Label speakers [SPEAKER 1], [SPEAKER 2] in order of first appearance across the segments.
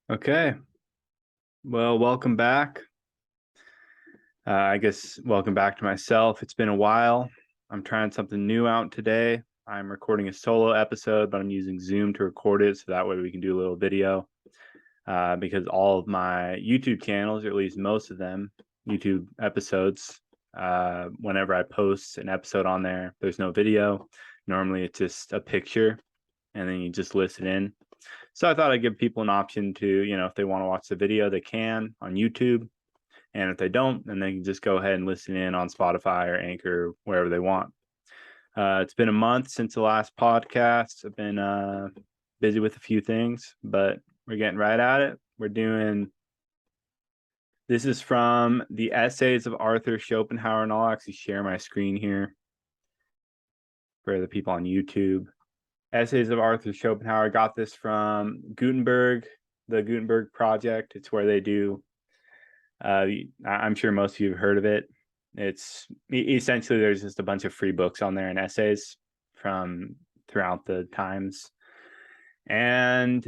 [SPEAKER 1] Okay. Well, welcome back. I guess welcome back to myself. It's been a while. I'm trying something new out today. I'm recording a solo episode, but I'm using Zoom to record it so that way we can do a little video. Because all of my YouTube channels, or at least most of them, YouTube episodes, whenever I post an episode on there, there's no video. Normally it's just a picture and then you just listen in. So I thought I'd give people an option to, if they want to watch the video, they can on YouTube. And if they don't, then they can just go ahead and listen in on Spotify or Anchor, wherever they want. It's been a month since the last podcast. I've been busy with a few things, but we're getting right at it. This is from the Essays of Arthur Schopenhauer, and I'll actually share my screen here for the people on YouTube. Essays of Arthur Schopenhauer. Got this from Gutenberg, the Gutenberg Project. It's where they do, I'm sure most of you have heard of it. It's essentially, there's just a bunch of free books on there and essays from throughout the times. And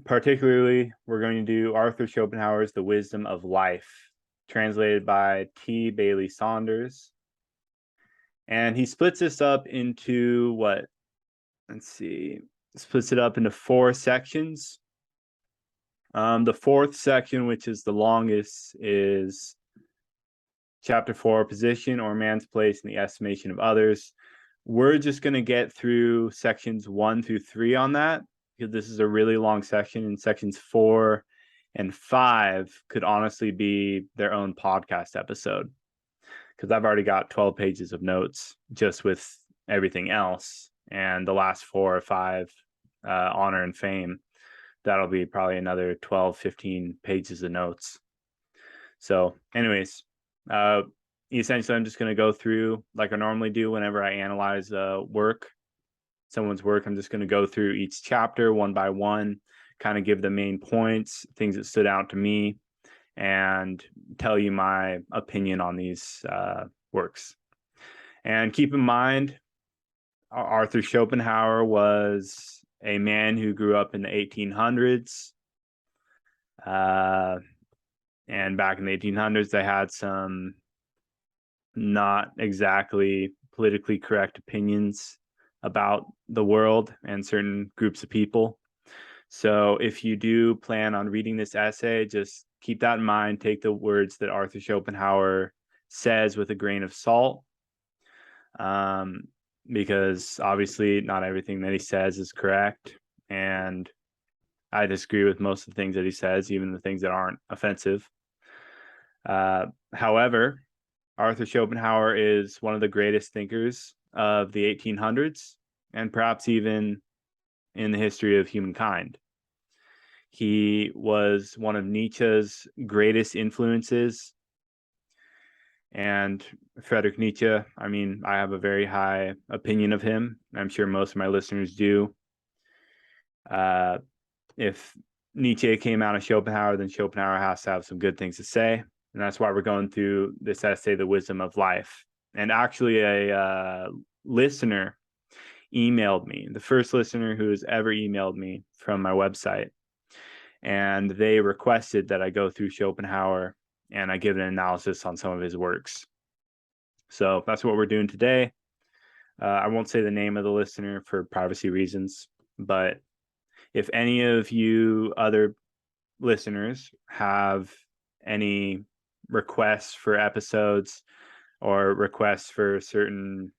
[SPEAKER 1] particularly, we're going to do Arthur Schopenhauer's The Wisdom of Life, translated by T. Bailey Saunders. And he splits this up into splits it up into 4 sections. The 4th section, which is the longest, is chapter 4, Position or Man's Place in the Estimation of Others. We're just going to get through sections 1 through 3 on that, because this is a really long section, and sections 4 and 5 could honestly be their own podcast episode, because I've already got 12 pages of notes just with everything else, and the last 4 or 5, honor and fame, that'll be probably another 12-15 pages of notes. So anyways, essentially I'm just going to go through like I normally do whenever I analyze someone's work. I'm just going to go through each chapter one by one, kind of give the main points, things that stood out to me, and tell you my opinion on these works. And keep in mind, Arthur Schopenhauer was a man who grew up in the 1800s. And back in the 1800s, they had some not exactly politically correct opinions about the world and certain groups of people. So if you do plan on reading this essay, just keep that in mind. Take the words that Arthur Schopenhauer says with a grain of salt. Because obviously not everything that he says is correct. And I disagree with most of the things that he says, even the things that aren't offensive. However, Arthur Schopenhauer is one of the greatest thinkers of the 1800s, and perhaps even in the history of humankind. He was one of Nietzsche's greatest influences. And Friedrich Nietzsche, I mean, I have a very high opinion of him. I'm sure most of my listeners do. If Nietzsche came out of Schopenhauer, then Schopenhauer has to have some good things to say. And that's why we're going through this essay, The Wisdom of Life. And actually, a listener emailed me, the first listener who has ever emailed me from my website. And they requested that I go through Schopenhauer and I give an analysis on some of his works. So that's what we're doing today. I won't say the name of the listener for privacy reasons, but if any of you other listeners have any requests for episodes or requests for certain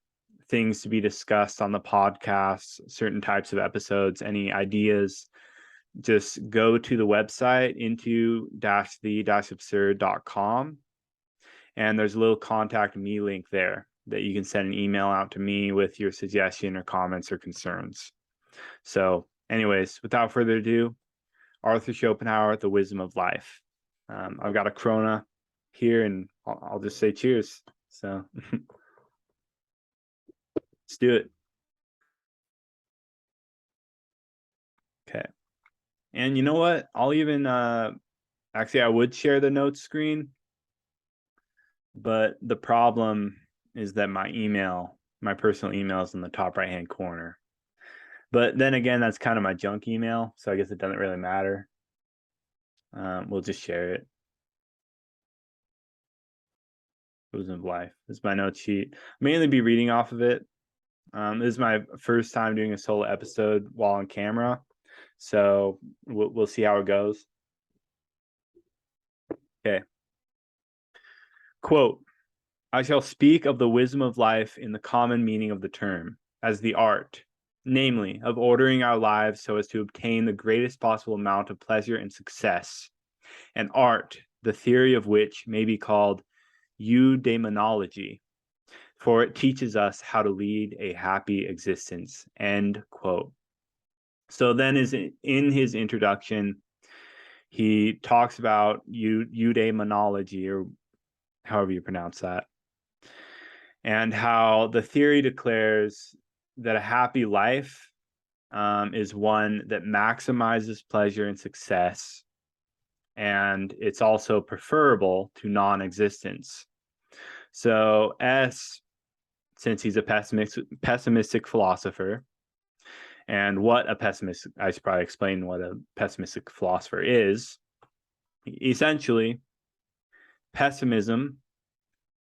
[SPEAKER 1] things to be discussed on the podcast, certain types of episodes, any ideas, just go to the website into-the-absurd.com, and there's a little contact me link there that you can send an email out to me with your suggestion or comments or concerns. So anyways, without further ado, Arthur Schopenhauer, The Wisdom of Life. I've got a Corona here, and I'll just say cheers. So let's do it. Okay. And you know what? I'll even, actually, I would share the notes screen, but the problem is that my personal email is in the top right-hand corner. But then again, that's kind of my junk email, so I guess it doesn't really matter. We'll just share it. Wisdom of Life. This is my note sheet. Mainly be reading off of it. This is my first time doing a solo episode while on camera, so we'll see how it goes. Okay. Quote, I shall speak of the wisdom of life in the common meaning of the term, as the art, namely, of ordering our lives so as to obtain the greatest possible amount of pleasure and success, and art, the theory of which may be called eudaimonology, for it teaches us how to lead a happy existence. End quote. So then in his introduction, he talks about eudaimonology, or however you pronounce that, and how the theory declares that a happy life is one that maximizes pleasure and success, and it's also preferable to non-existence. So since he's a pessimistic philosopher, and I should probably explain what a pessimistic philosopher is. Essentially, pessimism,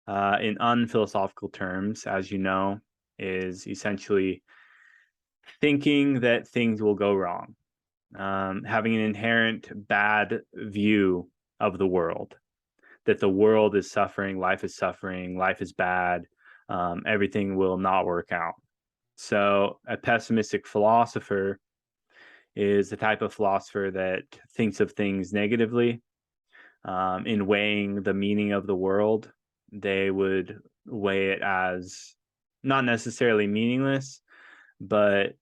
[SPEAKER 1] in unphilosophical terms, as you know, is essentially thinking that things will go wrong, having an inherent bad view of the world, that the world is suffering, life is bad, everything will not work out. So a pessimistic philosopher is the type of philosopher that thinks of things negatively. In weighing the meaning of the world, they would weigh it as not necessarily meaningless, but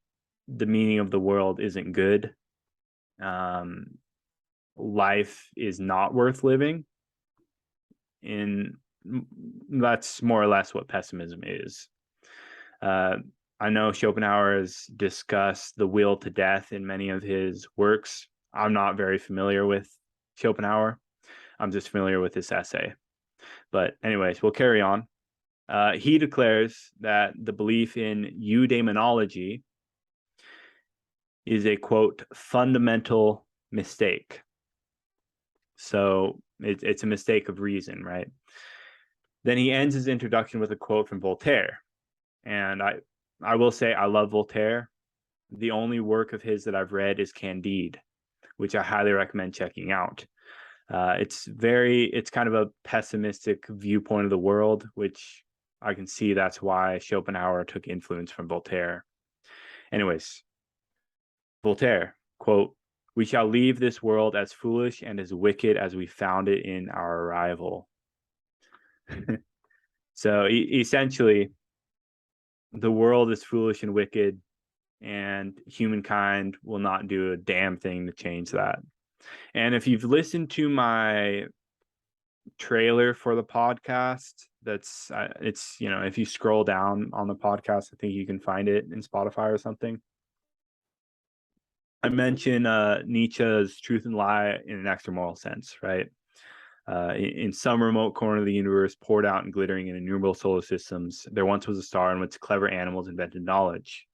[SPEAKER 1] the meaning of the world isn't good. Life is not worth living. That's more or less what pessimism is. I know Schopenhauer has discussed the will to death in many of his works. I'm not very familiar with Schopenhauer. I'm just familiar with this essay. But anyways, we'll carry on. He declares that the belief in eudaimonology is a, quote, fundamental mistake. So it's a mistake of reason, right? Then he ends his introduction with a quote from Voltaire. And I will say I love Voltaire. The only work of his that I've read is Candide, which I highly recommend checking out. It's kind of a pessimistic viewpoint of the world, which I can see that's why Schopenhauer took influence from Voltaire. Anyways, Voltaire, quote, we shall leave this world as foolish and as wicked as we found it in our arrival. So essentially, the world is foolish and wicked, and humankind will not do a damn thing to change that. And if you've listened to my trailer for the podcast, it's if you scroll down on the podcast, I think you can find it in Spotify or something. I mentioned Nietzsche's Truth and Lie in an extra moral sense, right? In some remote corner of the universe, poured out and glittering in innumerable solar systems, there once was a star in which clever animals invented knowledge.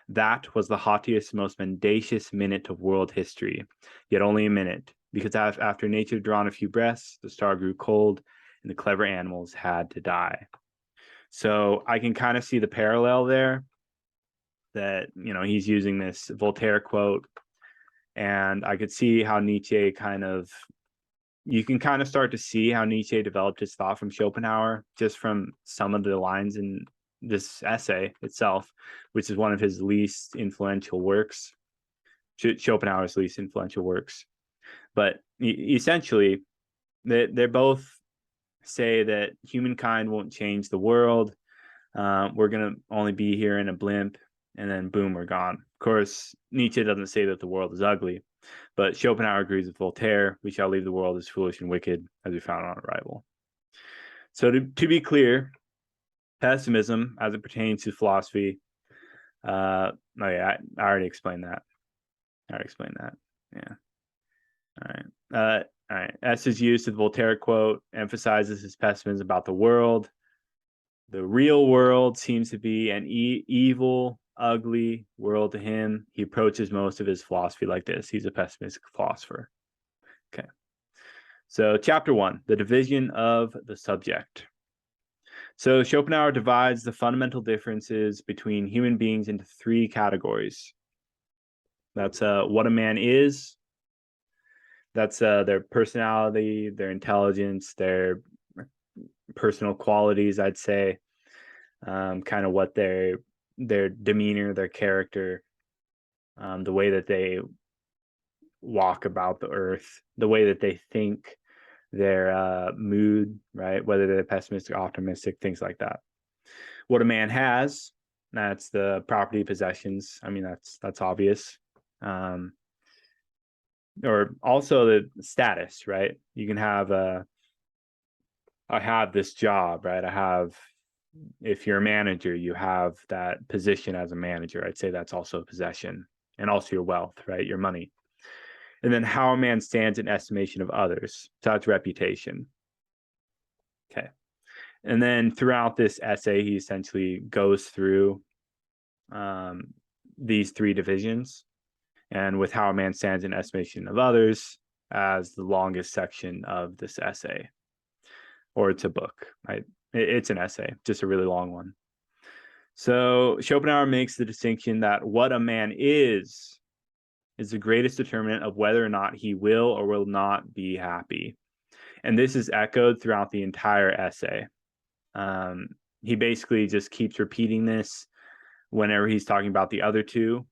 [SPEAKER 1] That was the haughtiest, most mendacious minute of world history, yet only a minute, because after nature had drawn a few breaths, the star grew cold, and the clever animals had to die. So I can kind of see the parallel there, that, he's using this Voltaire quote, and I could see how you can kind of start to see how Nietzsche developed his thought from Schopenhauer, just from some of the lines in this essay itself, which is one of his least influential works, Schopenhauer's least influential works. But essentially, they both say that humankind won't change the world. We're going to only be here in a blimp, and then boom, we're gone. Of course, Nietzsche doesn't say that the world is ugly, but Schopenhauer agrees with Voltaire. We shall leave the world as foolish and wicked as we found on arrival. So to be clear, pessimism as it pertains to philosophy, I already explained that. Yeah. All right. S is used to the Voltaire quote, emphasizes his pessimism about the world. The real world seems to be an evil, ugly world to him. He approaches most of his philosophy like this. He's a pessimistic philosopher. Okay. So chapter 1, the division of the subject. So Schopenhauer divides the fundamental differences between human beings into 3 categories. That's what a man is. That's their personality, their intelligence, their personal qualities, I'd say. Kind of what their demeanor, their character, the way that they walk about the earth, the way that they think, their mood, right? Whether they're pessimistic, optimistic, things like that. What a man has, that's the property possessions. I mean, that's obvious. Or also the status, right? You can have I have this job, right? If you're a manager, you have that position as a manager. I'd say that's also a possession, and also your wealth, right? Your money. And then how a man stands in estimation of others. So that's reputation. Okay. And then throughout this essay, he essentially goes through these 3 divisions, and with how a man stands in estimation of others as the longest section of this essay. Or it's a book, right? It's an essay, just a really long one. So Schopenhauer makes the distinction that what a man is the greatest determinant of whether or not he will or will not be happy. And this is echoed throughout the entire essay. He basically just keeps repeating this whenever he's talking about the other 2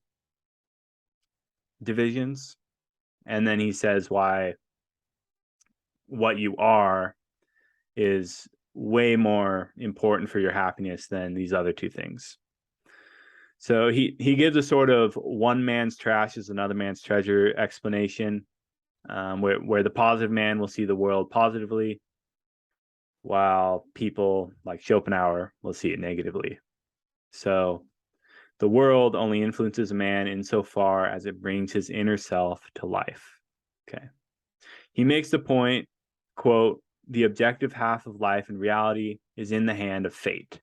[SPEAKER 1] divisions. And then he says why what you are is way more important for your happiness than these other 2 things. So he gives a sort of one man's trash is another man's treasure explanation, where the positive man will see the world positively, while people like Schopenhauer will see it negatively. So the world only influences a man insofar as it brings his inner self to life. Okay. He makes the point, quote, the objective half of life and reality is in the hand of fate.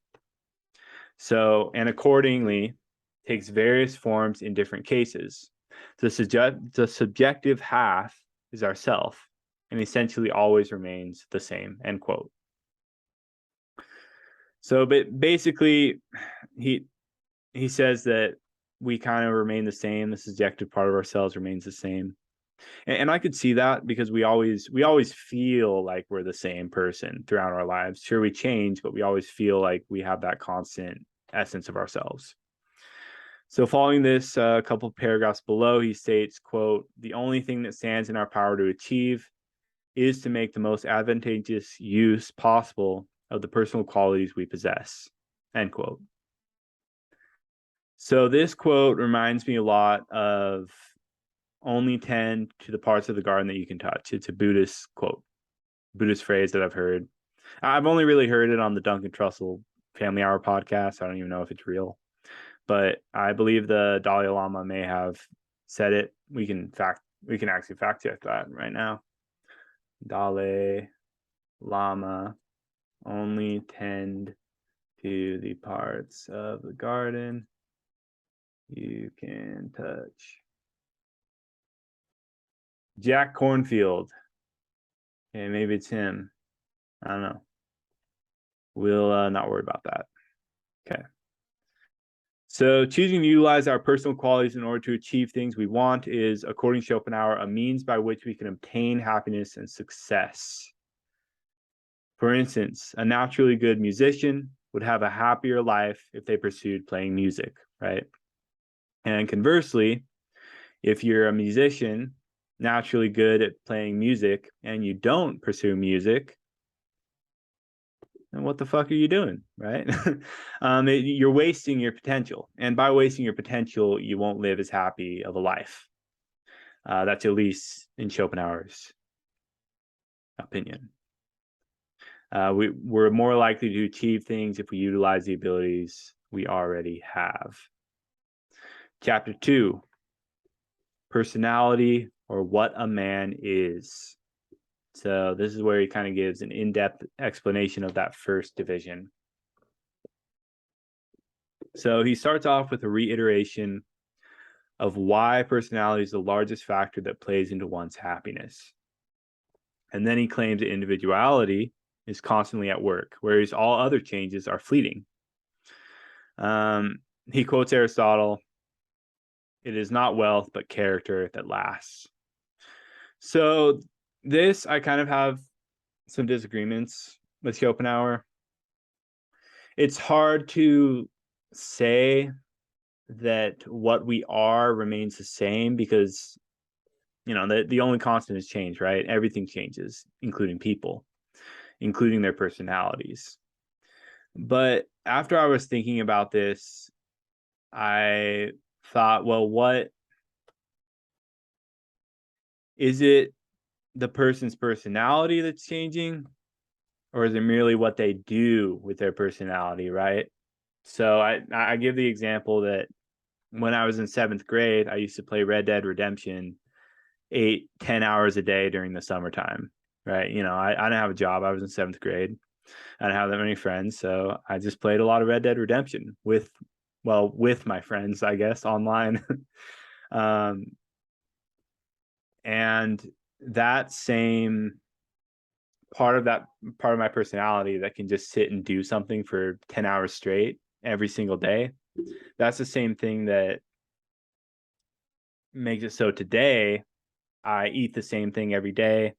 [SPEAKER 1] So, and accordingly, takes various forms in different cases. The subjective half is ourself, and essentially always remains the same, end quote. So, but basically, he says that we kind of remain the same. The subjective part of ourselves remains the same. And I could see that because we always feel like we're the same person throughout our lives. Sure, we change, but we always feel like we have that constant essence of ourselves. So following this, a couple of paragraphs below, he states, quote, the only thing that stands in our power to achieve is to make the most advantageous use possible of the personal qualities we possess, end quote. So this quote reminds me a lot of only tend to the parts of the garden that you can touch. It's a Buddhist quote, Buddhist phrase that I've heard. I've only really heard it on the Duncan Trussell Family Hour podcast. I don't even know if it's real, but I believe the Dalai Lama may have said it. We can actually fact check that right now. Dalai Lama only tend to the parts of the garden you can touch. Jack Cornfield. Okay, maybe it's him. I don't know. We'll not worry about that. Okay. So choosing to utilize our personal qualities in order to achieve things we want is, according to Schopenhauer, a means by which we can obtain happiness and success. For instance, a naturally good musician would have a happier life if they pursued playing music, right? And conversely, if you're a musician naturally good at playing music and you don't pursue music, then what the fuck are you doing, right? You're wasting your potential. And by wasting your potential, you won't live as happy of a life. That's at least in Schopenhauer's opinion. We're more likely to achieve things if we utilize the abilities we already have. Chapter 2, personality, or what a man is. So this is where he kind of gives an in-depth explanation of that first division. So he starts off with a reiteration of why personality is the largest factor that plays into one's happiness. And then he claims that individuality is constantly at work, whereas all other changes are fleeting. He quotes Aristotle, "It is not wealth, but character that lasts." So this, I kind of have some disagreements with Schopenhauer. It's hard to say that what we are remains the same because, the only constant is change, right? Everything changes, including people, including their personalities. But after I was thinking about this, I thought, well, what is it, the person's personality that's changing, or is it merely what they do with their personality, right? So I give the example that when I was in 7th grade, I used to play Red Dead Redemption 8-10 hours a day during the summertime, right? I didn't have a job. I was in 7th grade. I didn't have that many friends, so I just played a lot of Red Dead Redemption with my friends, I guess, online. And that same part of my personality that can just sit and do something for 10 hours straight every single day, that's the same thing that makes it so today I eat the same thing every day.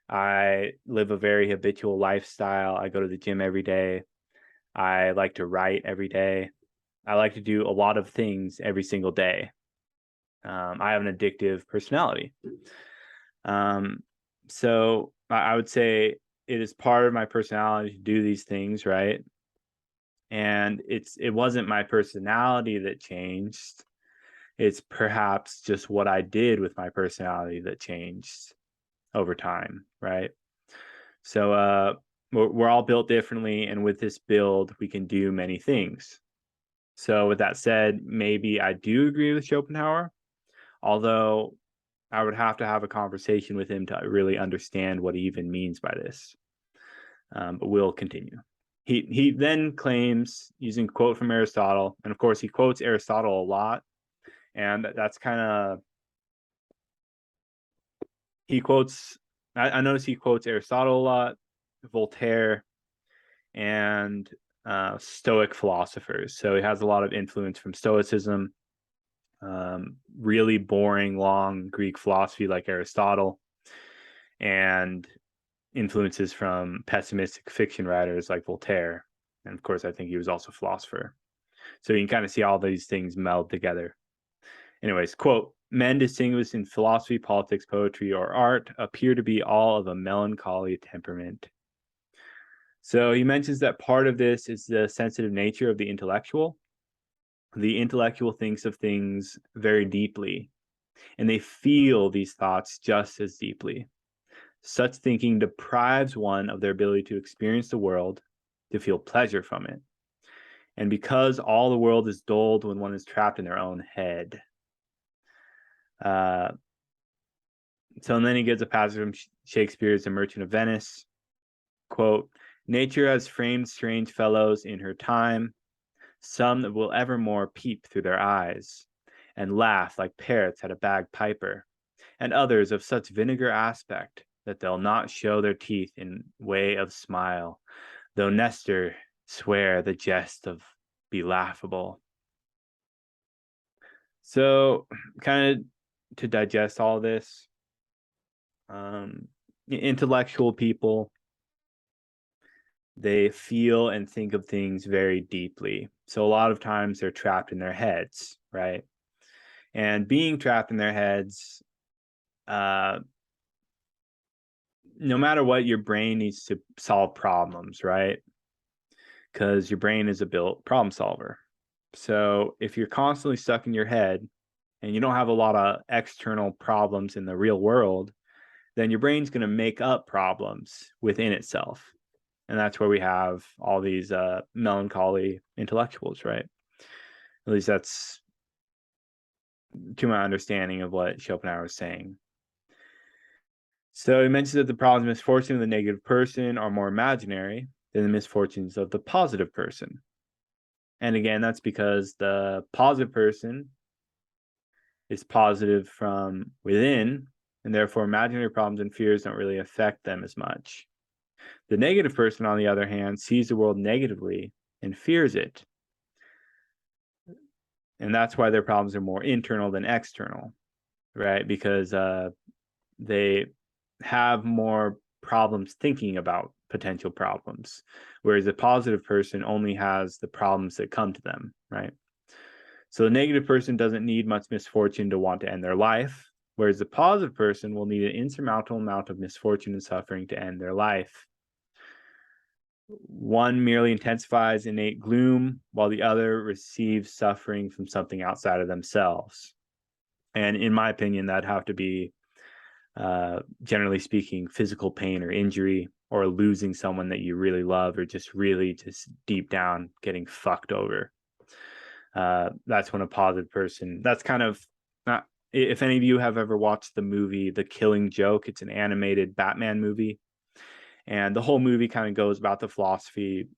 [SPEAKER 1] I live a very habitual lifestyle. I go to the gym every day. I like to write every day. I like to do a lot of things every single day. I have an addictive personality. So I would say it is part of my personality to do these things, right? And it wasn't my personality that changed. It's perhaps just what I did with my personality that changed over time, right? So we're all built differently, and with this build, we can do many things. So with that said, maybe I do agree with Schopenhauer, although I would have to have a conversation with him to really understand what he even means by this. But we'll continue. He then claims, using a quote from Aristotle, and of course he quotes Aristotle a lot, and that's kind of, he quotes, I notice he quotes Aristotle a lot, Voltaire, and Stoic philosophers. So he has a lot of influence from Stoicism, really boring, long Greek philosophy like Aristotle, and influences from pessimistic fiction writers like Voltaire. And of course, I think he was also a philosopher. So you can kind of see all these things meld together. Anyways, quote, "Men distinguished in philosophy, politics, poetry, or art appear to be all of a melancholy temperament." So he mentions that part of this is the sensitive nature of the intellectual. The intellectual thinks of things very deeply, and they feel these thoughts just as deeply. Such thinking deprives one of their ability to experience the world, to feel pleasure from it. And because all the world is dulled when one is trapped in their own head. So and then he gives a passage from Shakespeare's The Merchant of Venice. Quote, "Nature has framed strange fellows in her time, some that will evermore peep through their eyes, and laugh like parrots at a bagpiper, and others of such vinegar aspect that they'll not show their teeth in way of smile, though Nestor swear the jest of be laughable." So kind of to digest all this, intellectual people, they feel and think of things very deeply. So a lot of times they're trapped in their heads, right? And being trapped in their heads, no matter what, your brain needs to solve problems, right? Because your brain is a built problem solver. So if you're constantly stuck in your head and you don't have a lot of external problems in the real world, then your brain's going to make up problems within itself. And that's where we have all these melancholy intellectuals, right? At least that's to my understanding of what Schopenhauer is saying. So he mentions that the problems and misfortune of the negative person are more imaginary than the misfortunes of the positive person. And again, that's because the positive person is positive from within, and therefore imaginary problems and fears don't really affect them as much. The negative person, on the other hand, sees the world negatively and fears it. And that's why their problems are more internal than external, right? Because they have more problems thinking about potential problems, whereas a positive person only has the problems that come to them, right? So the negative person doesn't need much misfortune to want to end their life, whereas the positive person will need an insurmountable amount of misfortune and suffering to end their life. One merely intensifies innate gloom, while the other receives suffering from something outside of themselves. And in my opinion, that'd have to be, generally speaking, physical pain or injury, or losing someone that you really love, or just really just deep down getting fucked over. That's when a positive person, that's kind of not, if any of you have ever watched the movie The Killing Joke, it's an animated Batman movie. And the whole movie kind of goes about the philosophy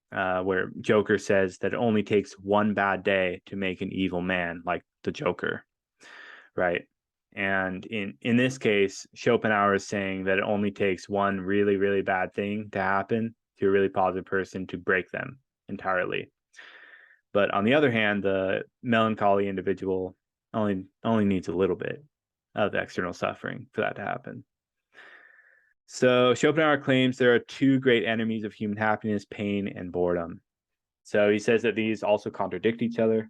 [SPEAKER 1] where Joker says that it only takes one bad day to make an evil man, like the Joker, right? And in this case, Schopenhauer is saying that it only takes one really, really bad thing to happen to a really positive person to break them entirely. But on the other hand, the melancholy individual only needs a little bit of external suffering for that to happen. So Schopenhauer claims there are two great enemies of human happiness: pain and boredom. So he says that these also contradict each other.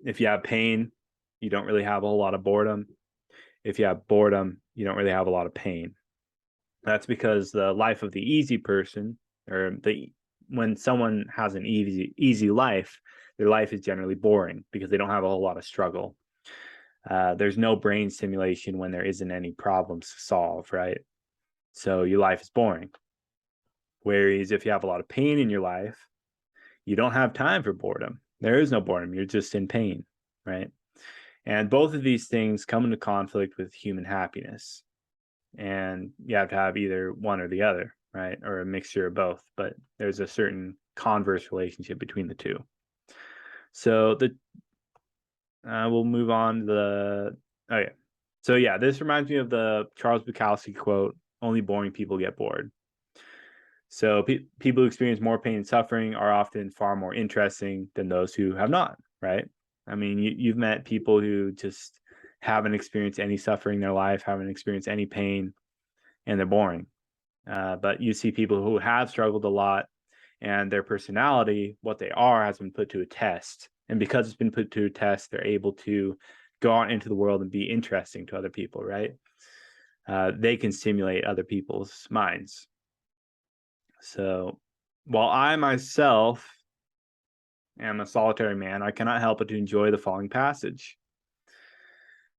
[SPEAKER 1] If you have pain, you don't really have a whole lot of boredom. If you have boredom, you don't really have a lot of pain. That's because the life of the easy person, or when someone has an easy life, their life is generally boring because they don't have a whole lot of struggle. There's no brain stimulation when there isn't any problems to solve, right? So your life is boring. Whereas if you have a lot of pain in your life, you don't have time for boredom. There is no boredom. You're just in pain, right? And both of these things come into conflict with human happiness. And you have to have either one or the other, right? Or a mixture of both. But there's a certain converse relationship between the two. So we'll move on to this reminds me of the Charles Bukowski quote, "Only boring people get bored." So people who experience more pain and suffering are often far more interesting than those who have not, right? I mean, you've met people who just haven't experienced any suffering in their life, haven't experienced any pain, and they're boring. But you see people who have struggled a lot, and their personality, what they are, has been put to a test. And because it's been put to a test, they're able to go out into the world and be interesting to other people, right? They can stimulate other people's minds. So while I myself am a solitary man, I cannot help but to enjoy the following passage.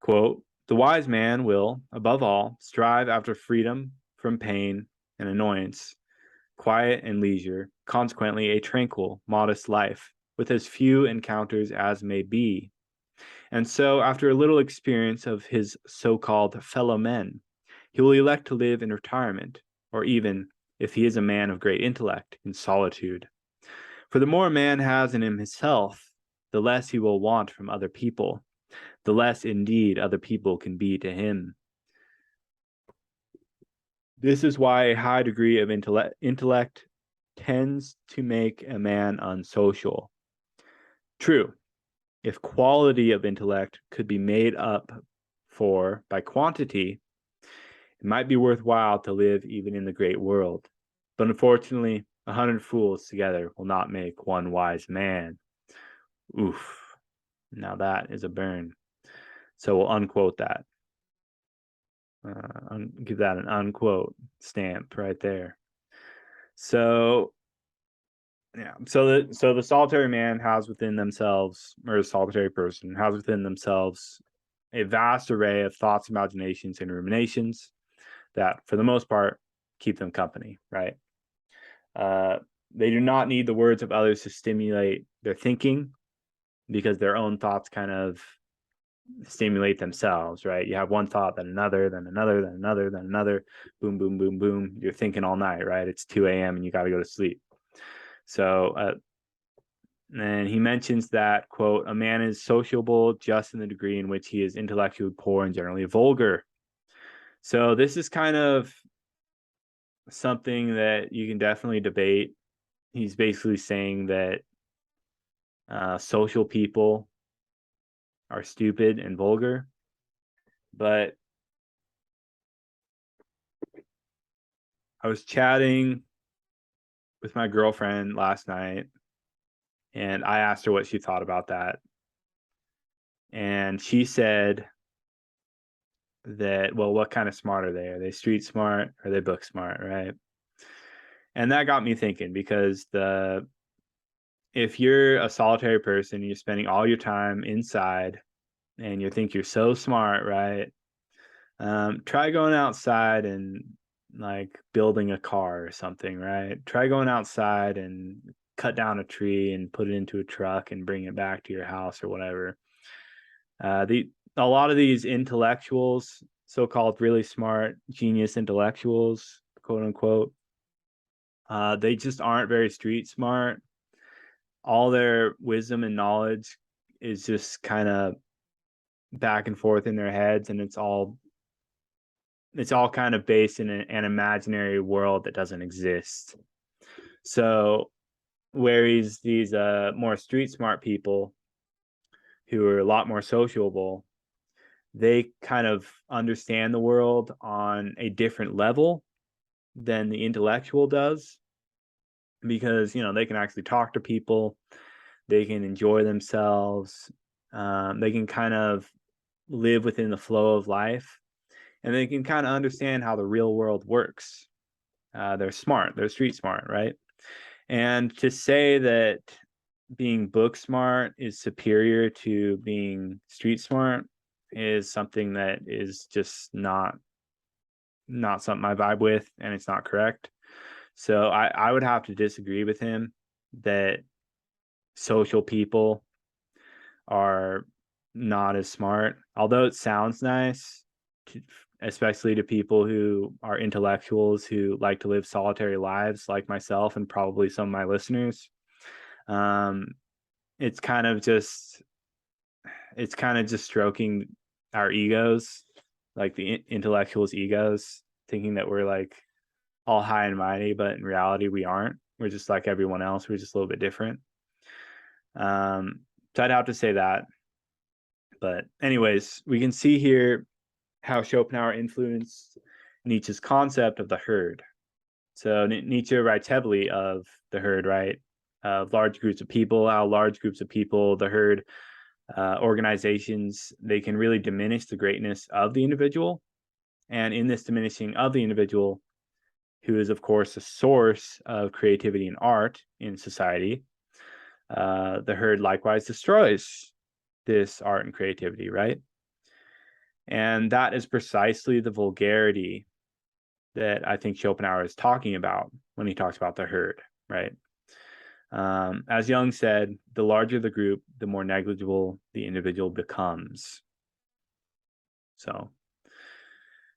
[SPEAKER 1] Quote, "The wise man will, above all, strive after freedom from pain and annoyance, quiet and leisure, consequently a tranquil, modest life, with as few encounters as may be. And so, after a little experience of his so-called fellow men, he will elect to live in retirement, or even, if he is a man of great intellect, in solitude. For the more a man has in himself, the less he will want from other people, the less indeed other people can be to him. This is why a high degree of intellect tends to make a man unsocial. True, if quality of intellect could be made up for by quantity, it might be worthwhile to live even in the great world. But unfortunately, 100 fools together will not make one wise man." Oof. Now that is a burn. So we'll unquote that. Give that an unquote stamp right there. So yeah, so the solitary man has within themselves, or a solitary person has within themselves, a vast array of thoughts, imaginations, and ruminations that, for the most part, keep them company, right? They do not need the words of others to stimulate their thinking, because their own thoughts kind of stimulate themselves, right? You have one thought, then another, then another, then another, then another, boom, boom, boom, boom. You're thinking all night, right? It's 2 a.m. and you got to go to sleep. So And he mentions that, quote, a man is sociable just in the degree in which he is intellectually poor and generally vulgar. So this is kind of something that you can definitely debate. He's basically saying that social people are stupid and vulgar. But I was chatting with my girlfriend last night, and I asked her what she thought about that. And she said that, well, what kind of smart are they? Are they street smart? Or are they book smart, right? And that got me thinking, because if you're a solitary person, you're spending all your time inside and you think you're so smart, right? Try going outside and like building a car or something, right? Try going outside and cut down a tree and put it into a truck and bring it back to your house or whatever. A lot of these intellectuals, so-called really smart genius intellectuals, quote unquote, they just aren't very street smart. All their wisdom and knowledge is just kind of back and forth in their heads, and it's all kind of based in an imaginary world that doesn't exist. So whereas these more street smart people who are a lot more sociable, they kind of understand the world on a different level than the intellectual does, because they can actually talk to people, they can enjoy themselves, they can kind of live within the flow of life, and they can kind of understand how the real world works. They're smart, they're street smart, right? And to say that being book smart is superior to being street smart is something that is just not something I vibe with, and it's not correct. So I would have to disagree with him that social people are not as smart, although it sounds nice, especially to people who are intellectuals who like to live solitary lives like myself and probably some of my listeners. It's kind of just stroking our egos, like the intellectuals' egos, thinking that we're like all high and mighty, but in reality we aren't. We're just like everyone else. We're just a little bit different. So I'd have to say that. But anyways, we can see here how Schopenhauer influenced Nietzsche's concept of the herd. So Nietzsche writes heavily of the herd, right? Large groups of people, how large groups of people, the herd, organizations, they can really diminish the greatness of the individual. And in this diminishing of the individual, who is, of course, the source of creativity and art in society, the herd likewise destroys this art and creativity, right? And that is precisely the vulgarity that I think Schopenhauer is talking about when he talks about the herd, right? As Jung said, the larger the group, the more negligible the individual becomes. So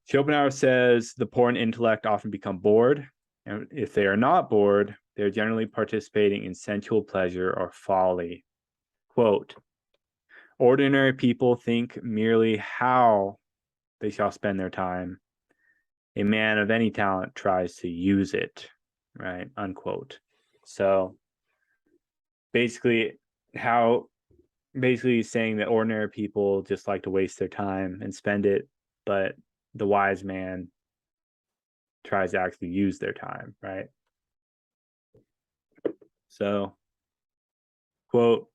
[SPEAKER 1] Schopenhauer says the poor in intellect often become bored, and if they are not bored, they're generally participating in sensual pleasure or folly. Quote, ordinary people think merely how they shall spend their time. A man of any talent tries to use it, right? Unquote. So basically saying that ordinary people just like to waste their time and spend it, but the wise man tries to actually use their time, right? So, quote,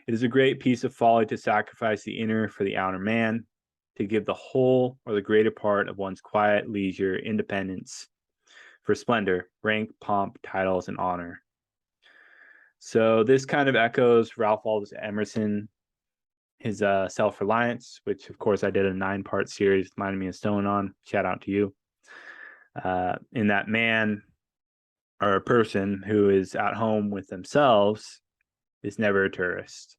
[SPEAKER 1] it is a great piece of folly to sacrifice the inner for the outer man, to give the whole or the greater part of one's quiet, leisure, independence for splendor, rank, pomp, titles, and honor. So this kind of echoes Ralph Waldo Emerson, his Self-Reliance, which of course I did a 9-part series with Minding Me of Stone on. Shout out to you. In that man or a person who is at home with themselves is never a tourist.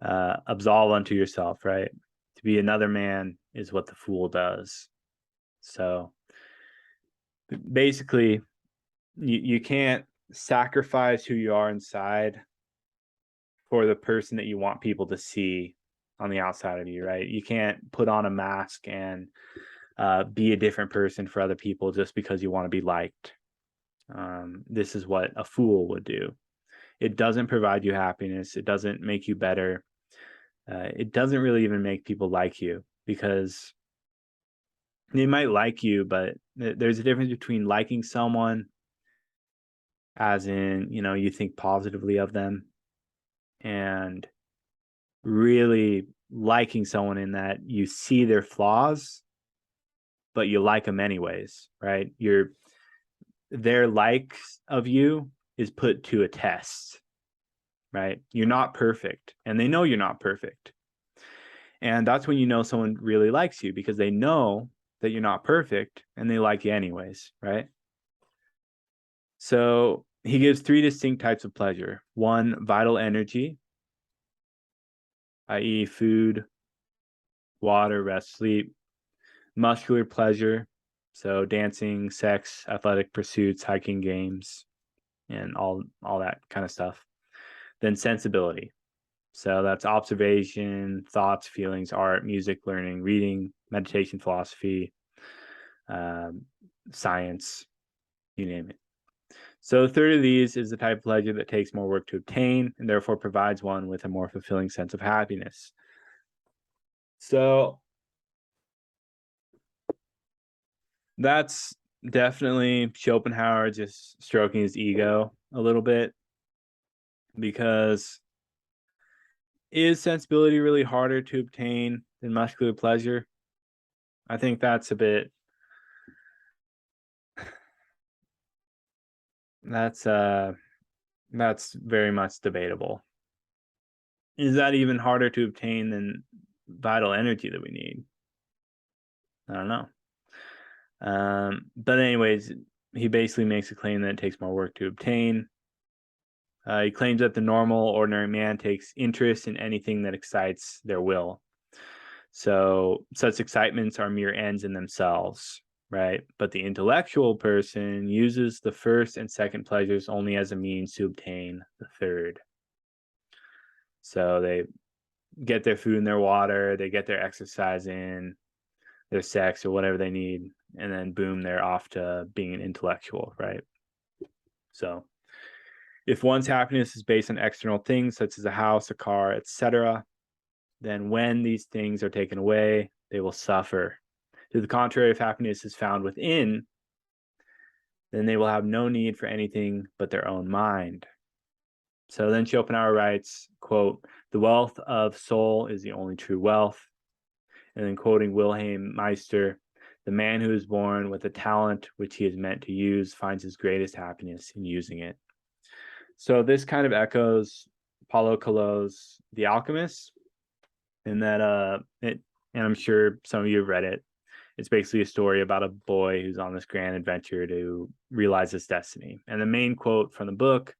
[SPEAKER 1] Absolve unto yourself, right? To be another man is what the fool does. So basically, you can't sacrifice who you are inside for the person that you want people to see on the outside of you, right? You can't put on a mask and be a different person for other people just because you want to be liked. This is what a fool would do. It doesn't provide you happiness. It doesn't make you better. It doesn't really even make people like you, because they might like you, but there's a difference between liking someone, as in, you think positively of them, and really liking someone in that you see their flaws, but you like them anyways, right? Their like of you is put to a test, right? You're not perfect, and they know you're not perfect. And that's when you know someone really likes you, because they know that you're not perfect and they like you anyways, right? So he gives 3 distinct types of pleasure. 1, vital energy, i.e., food, water, rest, sleep. Muscular pleasure, so dancing, sex, athletic pursuits, hiking, games, and all that kind of stuff. Then sensibility, so that's observation, thoughts, feelings, art, music, learning, reading, meditation, philosophy, science, you name it. So the third of these is the type of pleasure that takes more work to obtain and therefore provides one with a more fulfilling sense of happiness. So that's definitely Schopenhauer just stroking his ego a little bit, because is sensibility really harder to obtain than muscular pleasure? I think that's a bit, that's very much debatable. Is that even harder to obtain than vital energy that we need? I don't know. But anyways, he basically makes a claim that it takes more work to obtain. He claims that the normal, ordinary man takes interest in anything that excites their will. So such excitements are mere ends in themselves, right? But the intellectual person uses the first and second pleasures only as a means to obtain the third. So they get their food and their water, they get their exercise in, their sex or whatever they need, and then boom, they're off to being an intellectual, right? So if one's happiness is based on external things such as a house, a car, etc., then when these things are taken away, they will suffer. To the contrary, if happiness is found within, then they will have no need for anything but their own mind. So then Schopenhauer writes, quote, "The wealth of soul is the only true wealth." And then quoting Wilhelm Meister, "The man who is born with a talent which he is meant to use finds his greatest happiness in using it." So this kind of echoes Paulo Coelho's The Alchemist, in that and I'm sure some of you have read it. It's basically a story about a boy who's on this grand adventure to realize his destiny. And the main quote from the book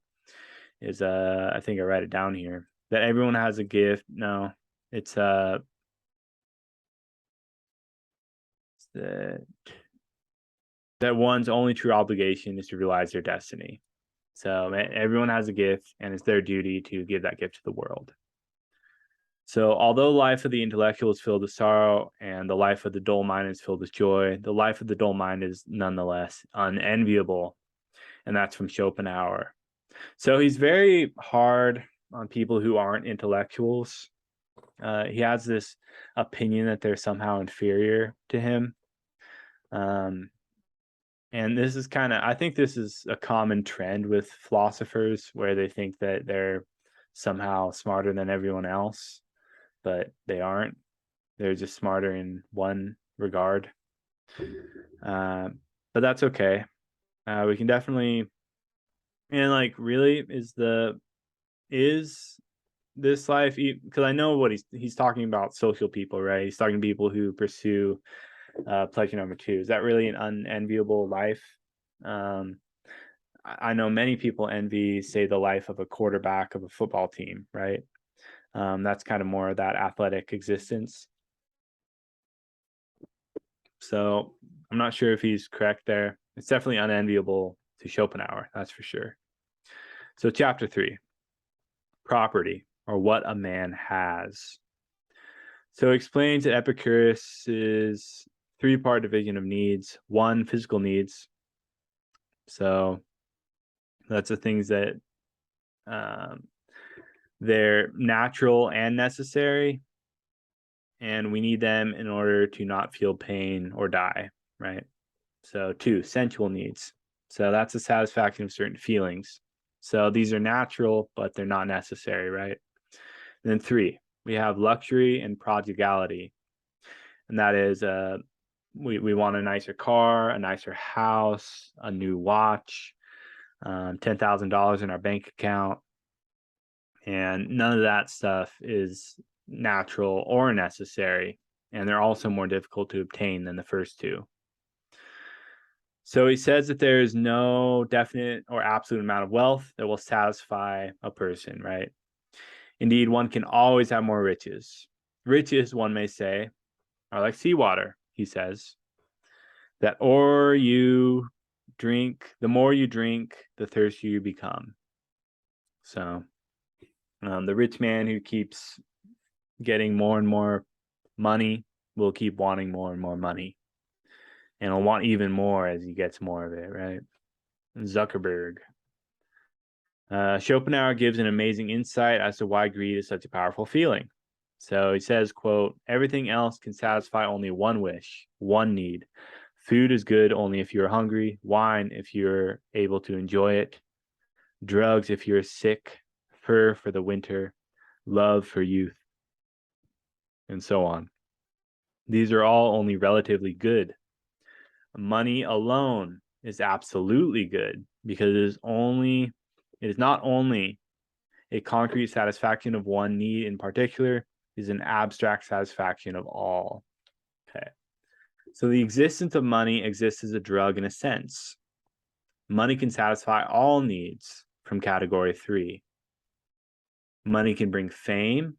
[SPEAKER 1] is, I think I write it down here, that everyone has a gift. No, it's that one's only true obligation is to realize their destiny. So everyone has a gift, and it's their duty to give that gift to the world. So although the life of the intellectual is filled with sorrow and the life of the dull mind is filled with joy, the life of the dull mind is nonetheless unenviable. And that's from Schopenhauer. So he's very hard on people who aren't intellectuals. He has this opinion that they're somehow inferior to him. And this is I think this is a common trend with philosophers, where they think that they're somehow smarter than everyone else, but they aren't. They're just smarter in one regard. But that's okay. We can definitely, and really, is this life, because I know what he's talking about, social people, right? He's talking to people who pursue pleasure number 2. Is that really an unenviable life? I know many people envy, say, the life of a quarterback of a football team, right? That's kind of more of that athletic existence. So I'm not sure if he's correct there. It's definitely unenviable to Schopenhauer, that's for sure. So chapter 3, property. or what a man has. So it explains that Epicurus's three-part division of needs. One, physical needs. So that's the things that they're natural and necessary, and we need them in order to not feel pain or die, right? So 2, sensual needs. So that's the satisfaction of certain feelings. So these are natural, but they're not necessary, right? And then 3, we have luxury and prodigality. And that is we want a nicer car, a nicer house, a new watch, $10,000 in our bank account. And none of that stuff is natural or necessary. And they're also more difficult to obtain than the first 2. So he says that there is no definite or absolute amount of wealth that will satisfy a person, right? Indeed, one can always have more riches. Riches, one may say, are like seawater, he says, that or you drink, the more you drink, the thirstier you become. So the rich man who keeps getting more and more money will keep wanting more and more money. And he'll want even more as he gets more of it, right? Zuckerberg. Schopenhauer gives an amazing insight as to why greed is such a powerful feeling. So he says, quote, everything else can satisfy only one wish, one need. Food is good only if you're hungry, wine if you're able to enjoy it, drugs if you're sick, fur for the winter, love for youth, and so on. These are all only relatively good. Money alone is absolutely good because it is not only a concrete satisfaction of one need in particular, it is an abstract satisfaction of all. Okay. So the existence of money exists as a drug in a sense. Money can satisfy all needs from category 3. Money can bring fame,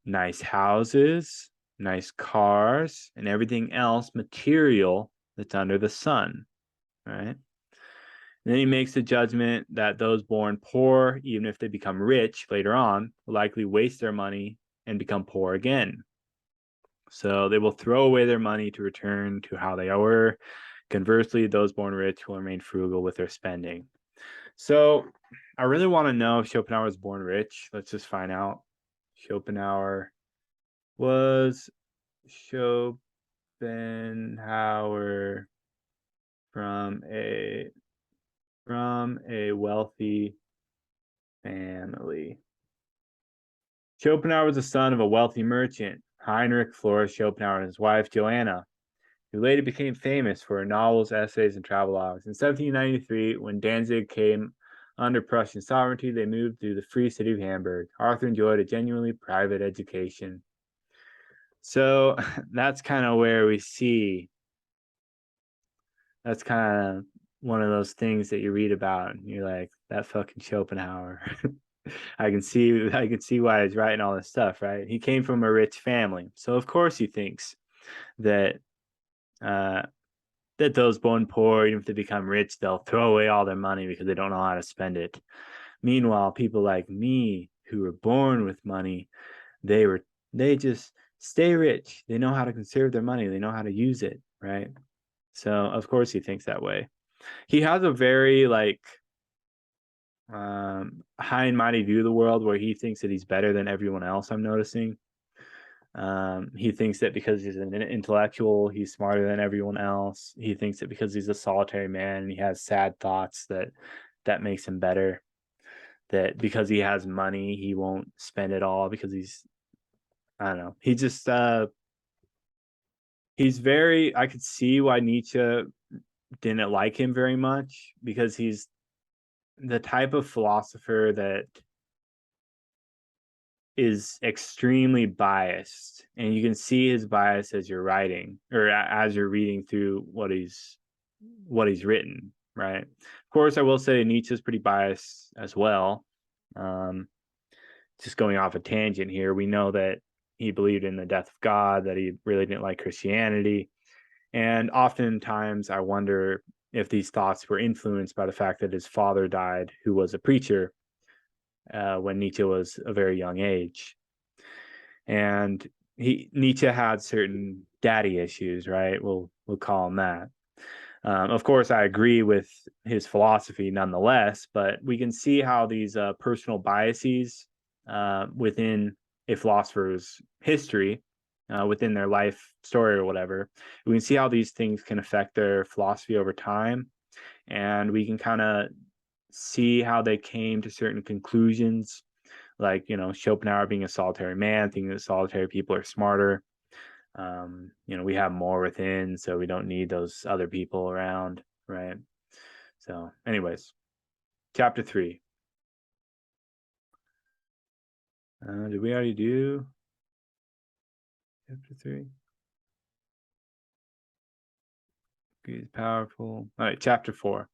[SPEAKER 1] nice houses, nice cars, and everything else material that's under the sun, right? And then he makes the judgment that those born poor, even if they become rich later on, will likely waste their money and become poor again. So they will throw away their money to return to how they were. Conversely, those born rich will remain frugal with their spending. So I really want to know if Schopenhauer was born rich. Let's just find out. Schopenhauer was Schopenhauer from a wealthy family. Schopenhauer was the son of a wealthy merchant, Heinrich Florus Schopenhauer, and his wife Joanna, who later became famous for her novels, essays, and travelogues. In 1793, when Danzig came under Prussian sovereignty, they moved to the free city of Hamburg. Arthur enjoyed a genuinely private education. So that's kind of where we see, that's kind of one of those things that you read about and you're like, that fucking Schopenhauer. I can see why he's writing all this stuff, right? He came from a rich family. So of course he thinks that that those born poor, even if they become rich, they'll throw away all their money because they don't know how to spend it. Meanwhile, people like me who were born with money, they just stay rich. They know how to conserve their money. They know how to use it, right? So of course he thinks that way. He has a very high and mighty view of the world where he thinks that he's better than everyone else, I'm noticing. He thinks that because he's an intellectual, he's smarter than everyone else. He thinks that because he's a solitary man and he has sad thoughts that makes him better. That because he has money, he won't spend it all because I don't know. He just he's very, I could see why Nietzsche didn't like him very much because he's the type of philosopher that is extremely biased, and you can see his bias as you're writing or as you're reading through what he's written, right? Of course, I will say Nietzsche's pretty biased as well. Just going off a tangent here, we know that he believed in the death of God, that he really didn't like Christianity, and oftentimes I wonder if these thoughts were influenced by the fact that his father died, who was a preacher, when Nietzsche was a very young age. And Nietzsche had certain daddy issues, right? We'll call them that. Of course, I agree with his philosophy nonetheless, but we can see how these personal biases within a philosopher's history, within their life story or whatever, we can see how these things can affect their philosophy over time. And we can kind of see how they came to certain conclusions, like, Schopenhauer being a solitary man, thinking that solitary people are smarter. We have more within, so we don't need those other people around, right? So, anyways, chapter 3. Did we already do chapter 3? He's powerful. All right, chapter 4.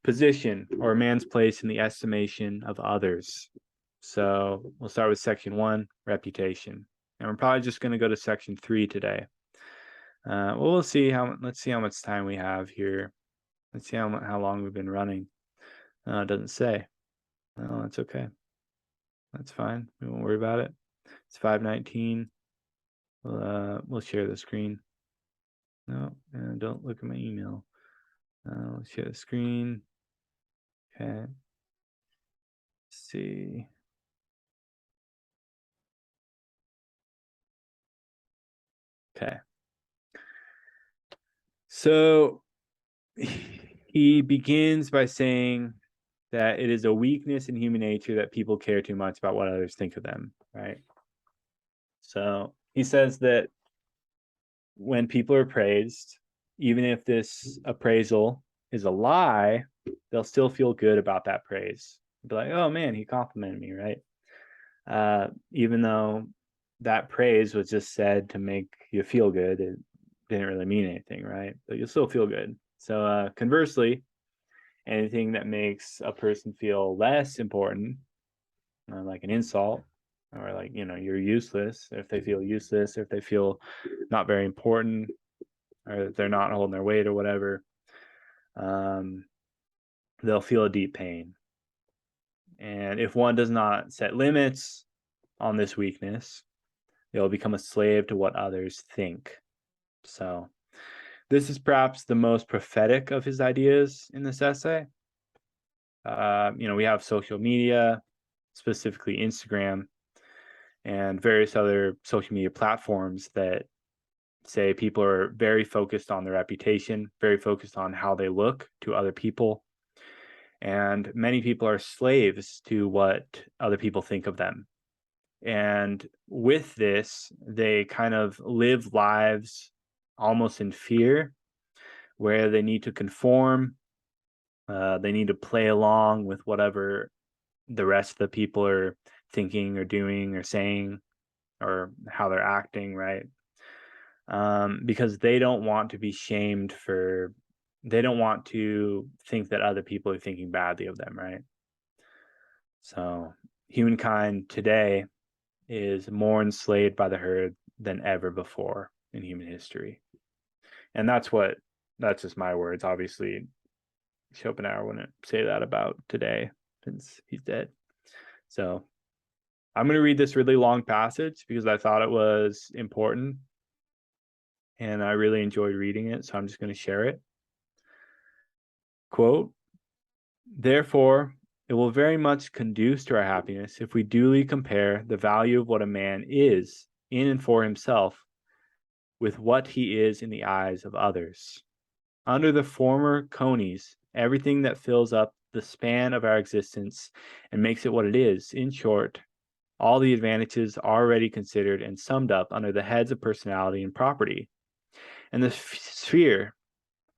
[SPEAKER 1] Position, or man's place in the estimation of others. So we'll start with section 1, reputation. And we're probably just going to go to section 3 today. Let's see how much time we have here. Let's see how long we've been running. It doesn't say. No, that's okay. That's fine. We won't worry about it. It's 5:19. We'll share the screen. No, don't look at my email. We'll share the screen. Okay. Let's see. Okay. So he begins by saying that it is a weakness in human nature that people care too much about what others think of them, right? So he says that when people are praised, even if this appraisal is a lie, they'll still feel good about that praise. Be like, oh man, he complimented me, right? Even though that praise was just said to make you feel good, it didn't really mean anything, right? But you'll still feel good. So conversely, anything that makes a person feel less important, like an insult, or like, you're useless, if they feel useless, or if they feel not very important, or they're not holding their weight or whatever, they'll feel a deep pain. And if one does not set limits on this weakness, they'll become a slave to what others think. So this is perhaps the most prophetic of his ideas in this essay. We have social media, specifically Instagram, and various other social media platforms that say people are very focused on their reputation, very focused on how they look to other people. And many people are slaves to what other people think of them. And with this, they kind of live lives almost in fear, where they need to conform. They need to play along with whatever the rest of the people are thinking or doing or saying, or how they're acting, right? Because they don't want to be shamed they don't want to think that other people are thinking badly of them, right? So humankind today is more enslaved by the herd than ever before in human history. And that's just my words. Obviously, Schopenhauer wouldn't say that about today since he's dead. So I'm going to read this really long passage because I thought it was important and I really enjoyed reading it. So I'm just going to share it. Quote, therefore, it will very much conduce to our happiness if we duly compare the value of what a man is in and for himself with what he is in the eyes of others. Under the former conies, everything that fills up the span of our existence and makes it what it is, in short, all the advantages already considered and summed up under the heads of personality and property. And the sphere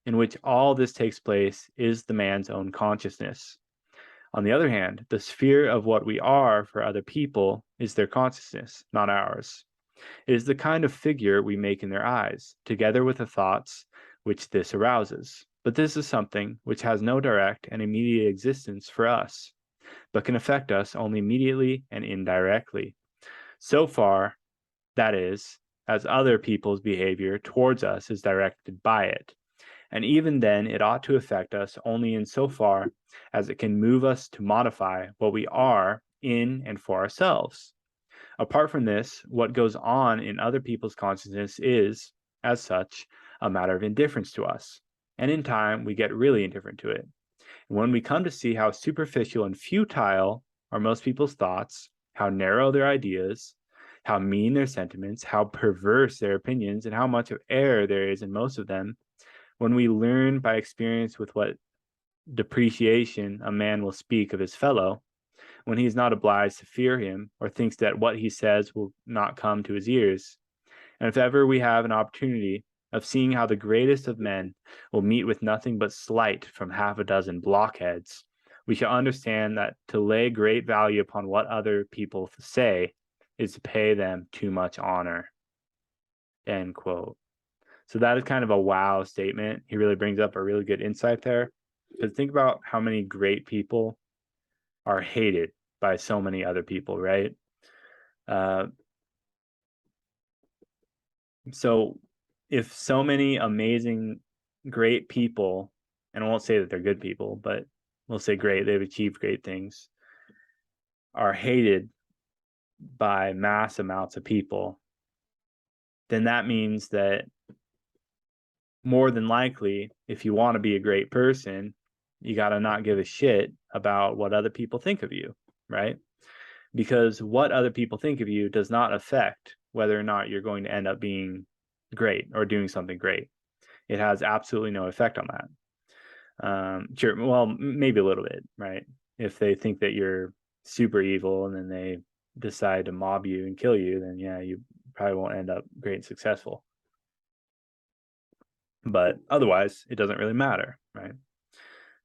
[SPEAKER 1] in which all this takes place is the man's own consciousness. On the other hand, the sphere of what we are for other people is their consciousness, not ours. It is the kind of figure we make in their eyes, together with the thoughts which this arouses. But this is something which has no direct and immediate existence for us, but can affect us only immediately and indirectly. So far, that is, as other people's behavior towards us is directed by it. And even then, it ought to affect us only in so far as it can move us to modify what we are in and for ourselves. Apart from this, what goes on in other people's consciousness is, as such, a matter of indifference to us. And in time, we get really indifferent to it. And when we come to see how superficial and futile are most people's thoughts, how narrow their ideas, how mean their sentiments, how perverse their opinions, and how much of error there is in most of them, when we learn by experience with what depreciation a man will speak of his fellow, when he is not obliged to fear him or thinks that what he says will not come to his ears, and if ever we have an opportunity of seeing how the greatest of men will meet with nothing but slight from half a dozen blockheads, we shall understand that to lay great value upon what other people say is to pay them too much honor. End quote. So that is kind of a wow statement. He really brings up a really good insight there. Because think about how many great people are hated by so many other people, right? So if so many amazing, great people, and I won't say that they're good people, but we'll say great, they've achieved great things, are hated by mass amounts of people, then that means that more than likely, if you want to be a great person, you got to not give a shit about what other people think of you, right? Because what other people think of you does not affect whether or not you're going to end up being great or doing something great. It has absolutely no effect on that. Sure, well, maybe a little bit, right? If they think that you're super evil and then they decide to mob you and kill you, then yeah, you probably won't end up great and successful. But otherwise, it doesn't really matter, right?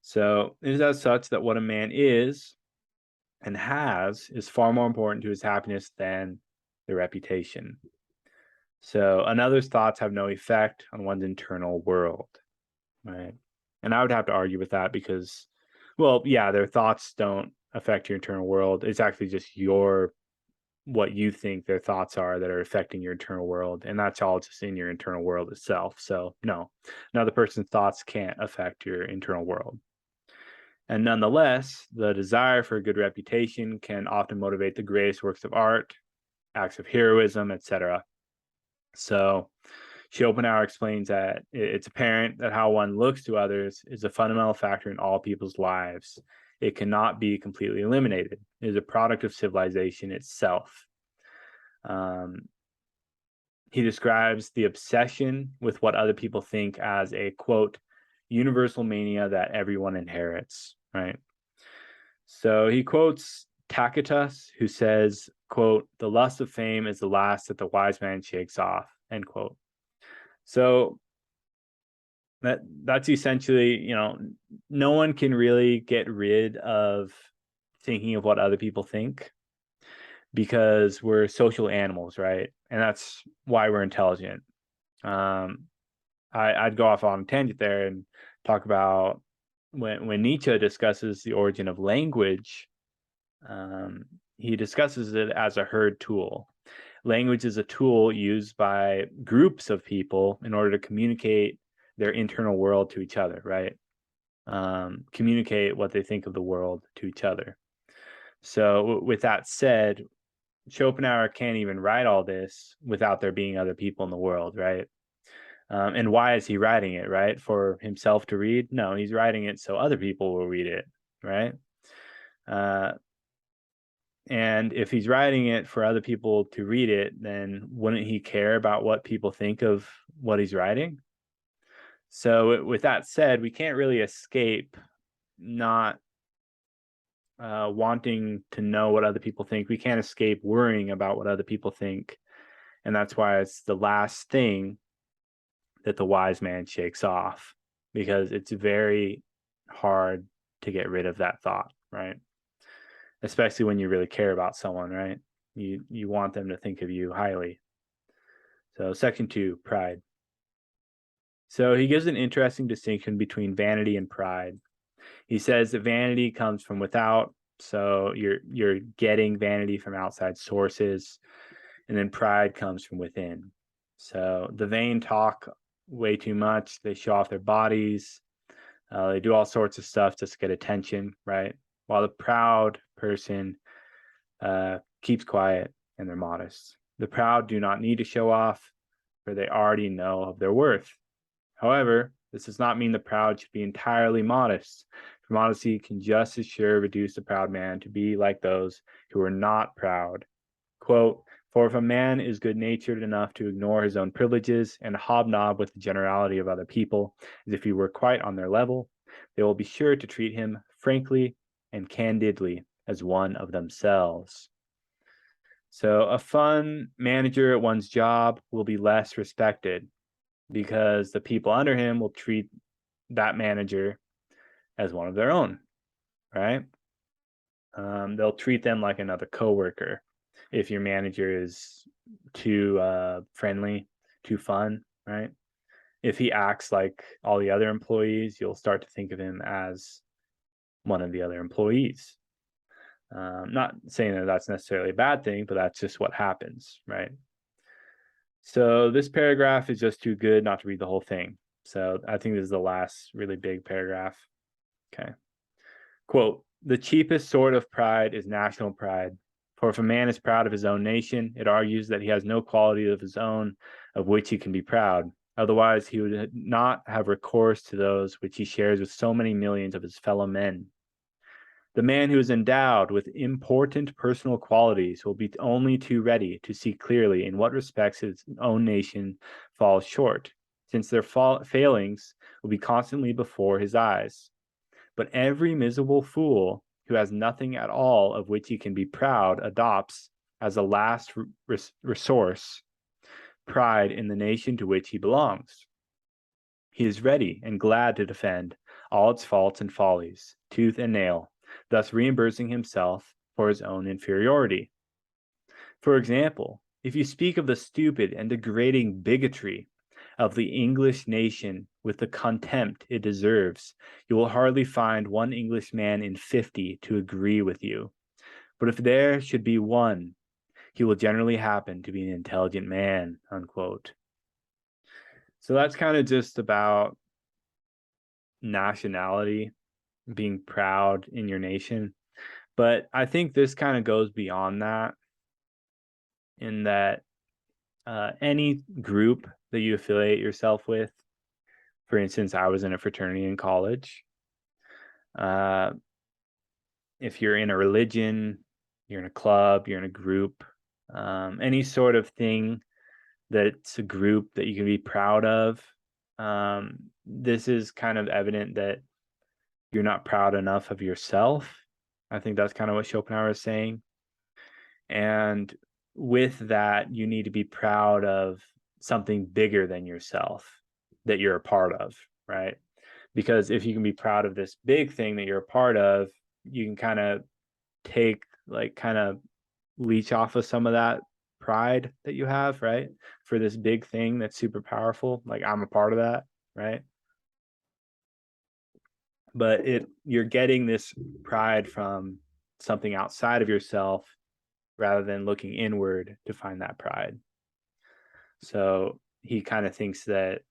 [SPEAKER 1] So it is as such that what a man is and has is far more important to his happiness than their reputation. So another's thoughts have no effect on one's internal world, right? And I would have to argue with that because, well, yeah, their thoughts don't affect your internal world. It's actually just what you think their thoughts are that are affecting your internal world, and that's all just in your internal world itself. So no, another person's thoughts can't affect your internal world. And nonetheless, the desire for a good reputation can often motivate the greatest works of art, acts of heroism, etc. So Schopenhauer explains that it's apparent that how one looks to others is a fundamental factor in all people's lives. It cannot be completely eliminated. It is a product of civilization itself. He describes the obsession with what other people think as a, quote, universal mania that everyone inherits, right? So he quotes Tacitus, who says, quote, the lust of fame is the last that the wise man shakes off, end quote. So that's essentially, no one can really get rid of thinking of what other people think because we're social animals, right? And that's why we're intelligent. I'd go off on a tangent there and talk about when Nietzsche discusses the origin of language, he discusses it as a herd tool. Language is a tool used by groups of people in order to communicate their internal world to each other, right? Communicate what they think of the world to each other. So with that said, Schopenhauer can't even write all this without there being other people in the world, right? And why is he writing it, right? For himself to read? No, he's writing it so other people will read it, right? And if he's writing it for other people to read it, then wouldn't he care about what people think of what he's writing? So with that said, we can't really escape not wanting to know what other people think. We can't escape worrying about what other people think. And that's why it's the last thing that the wise man shakes off, because it's very hard to get rid of that thought, right? Especially when you really care about someone, right? You want them to think of you highly. So section 2, pride. So he gives an interesting distinction between vanity and pride. He says that vanity comes from without, so you're getting vanity from outside sources, and then pride comes from within. So the vain talk way too much. They show off their bodies. They do all sorts of stuff just to get attention, right? While the proud person keeps quiet, and they're modest. The proud do not need to show off, for they already know of their worth. However, this does not mean the proud should be entirely modest, for modesty can just as sure reduce the proud man to be like those who are not proud. Quote, for if a man is good-natured enough to ignore his own privileges and hobnob with the generality of other people as if he were quite on their level, they will be sure to treat him frankly and candidly as one of themselves. So a fun manager at one's job will be less respected because the people under him will treat that manager as one of their own, right? They'll treat them like another coworker. If your manager is too friendly, too fun, right? If he acts like all the other employees, you'll start to think of him as one of the other employees. Not saying that that's necessarily a bad thing, but that's just what happens, right? So this paragraph is just too good not to read the whole thing. So I think this is the last really big paragraph. Okay. Quote, the cheapest sort of pride is national pride. For if a man is proud of his own nation, it argues that he has no quality of his own of which he can be proud. Otherwise, he would not have recourse to those which he shares with so many millions of his fellow men. The man who is endowed with important personal qualities will be only too ready to see clearly in what respects his own nation falls short, since their failings will be constantly before his eyes. But every miserable fool who has nothing at all of which he can be proud adopts, as a last resource, pride in the nation to which he belongs. He is ready and glad to defend all its faults and follies, tooth and nail, thus reimbursing himself for his own inferiority. For example, if you speak of the stupid and degrading bigotry of the English nation with the contempt it deserves, you will hardly find one Englishman in 50 to agree with you. But if there should be one, he will generally happen to be an intelligent man, unquote. So that's kind of just about nationality, being proud in your nation. But I think this kind of goes beyond that, in that any group that you affiliate yourself with, for instance, I was in a fraternity in college. If you're in a religion, you're in a club, you're in a group, any sort of thing that's a group that you can be proud of, this is kind of evident that you're not proud enough of yourself. I think that's kind of what Schopenhauer is saying. And with that, you need to be proud of something bigger than yourself that you're a part of, right? Because if you can be proud of this big thing that you're a part of, you can kind of leech off of some of that pride that you have, right? For this big thing that's super powerful, like I'm a part of that, right? But you're getting this pride from something outside of yourself rather than looking inward to find that pride. So he kind of thinks that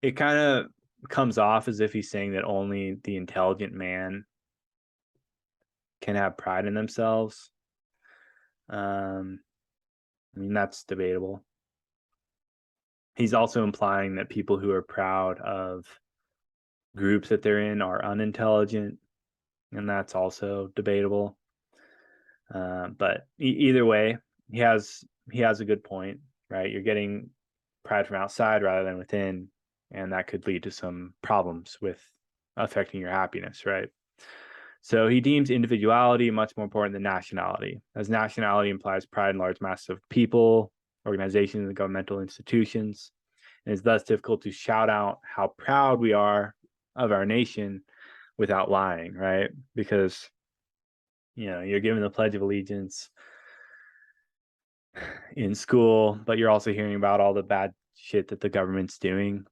[SPEAKER 1] it kind of comes off as if he's saying that only the intelligent man can have pride in themselves. I mean, that's debatable. He's also implying that people who are proud of groups that they're in are unintelligent, and that's also debatable. But either way, he has a good point, right? You're getting pride from outside rather than within, and that could lead to some problems with affecting your happiness, right? So he deems individuality much more important than nationality, as nationality implies pride in large masses of people, organizations, and governmental institutions. And it's thus difficult to shout out how proud we are of our nation without lying, right? Because, you're given the Pledge of Allegiance in school, but you're also hearing about all the bad shit that the government's doing.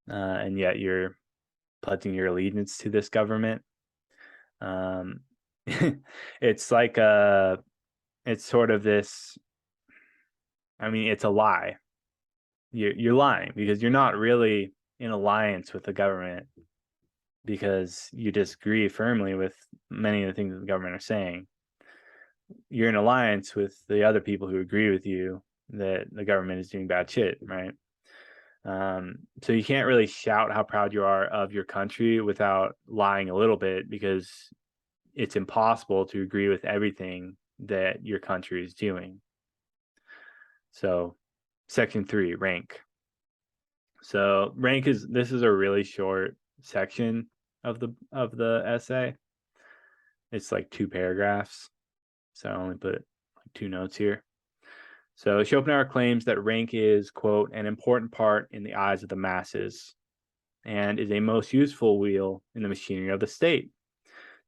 [SPEAKER 1] And yet you're pledging your allegiance to this government. It's like it's sort of this, I mean, it's a lie. You're lying because you're not really in alliance with the government. because you disagree firmly with many of the things that the government are saying. You're in alliance with the other people who agree with you that the government is doing bad shit, right? So you can't really shout how proud you are of your country without lying a little bit, because it's impossible to agree with everything that your country is doing. So section 3, rank. So rank this is a really short section of the essay. It's like 2 paragraphs. So I only put like 2 notes here. So Schopenhauer claims that rank is, quote, an important part in the eyes of the masses and is a most useful wheel in the machinery of the state.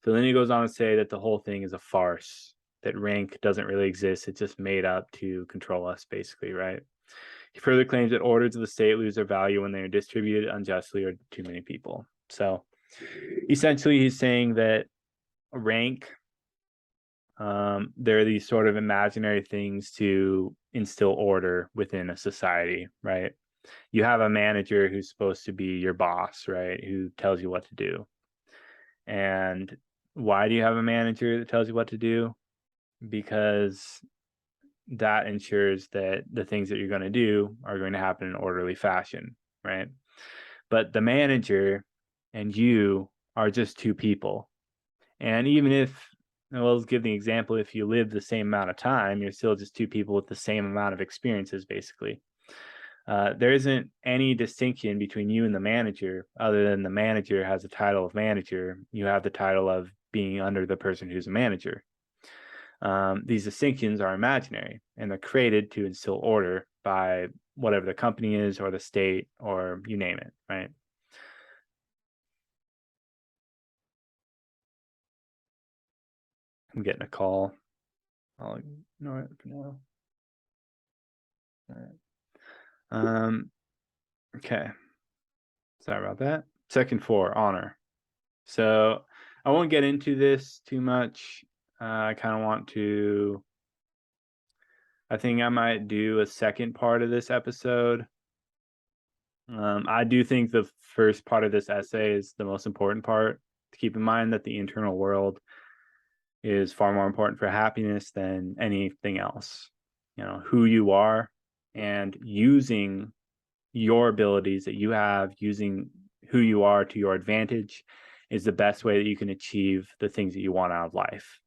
[SPEAKER 1] So then he goes on to say that the whole thing is a farce, that rank doesn't really exist. It's just made up to control us, basically, right? He further claims that orders of the state lose their value when they are distributed unjustly or to too many people. So essentially, he's saying that rank, there are these sort of imaginary things to instill order within a society, right? You have a manager who's supposed to be your boss, right? Who tells you what to do. And why do you have a manager that tells you what to do? Because that ensures that the things that you're going to do are going to happen in an orderly fashion, right? But the manager and you are just 2 people. And even if, well, let's give the example, if you live the same amount of time, you're still just 2 people with the same amount of experiences, basically. There isn't any distinction between you and the manager, other than the manager has the title of manager. You have the title of being under the person who's a manager. These distinctions are imaginary, and they're created to instill order by whatever the company is or the state or you name it, right? I'm getting a call. I'll ignore it for now. All right. Okay. Sorry about that. Section 4, honor. So I won't get into this too much. I kind of want to, I think I might do a second part of this episode. I do think the first part of this essay is the most important part. To keep in mind that the internal world is far more important for happiness than anything else. You know, who you are and using your abilities that you have, using who you are to your advantage, is the best way that you can achieve the things that you want out of life.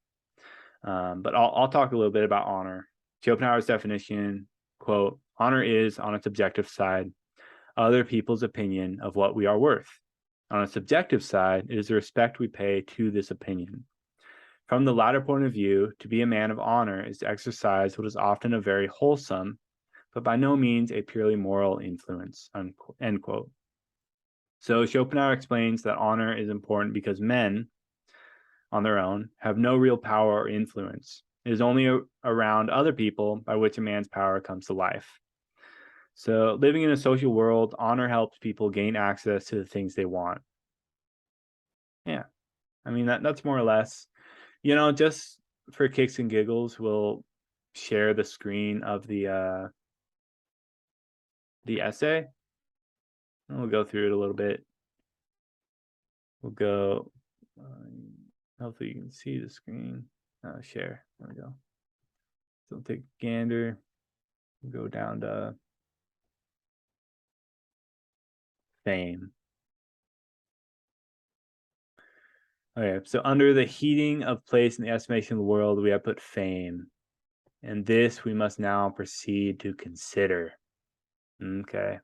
[SPEAKER 1] But I'll talk a little bit about honor. Schopenhauer's definition, quote, honor is, on its objective side, other people's opinion of what we are worth. On a subjective side, it is the respect we pay to this opinion. From the latter point of view, to be a man of honor is to exercise what is often a very wholesome, but by no means a purely moral influence, end quote. So Schopenhauer explains that honor is important because men, on their own, have no real power or influence. It is only around other people by which a man's power comes to life. So living in a social world, honor helps people gain access to the things they want. Yeah, I mean, that's more or less, you know, just for kicks and giggles, we'll share the screen of the essay, and we'll go through it a little bit. We'll go, hopefully you can see the screen. Share, there we go. So we'll take a gander, we'll go down to fame. Okay, so under the heating of place in the estimation of the world, we have put fame. And this we must now proceed to consider. Okay.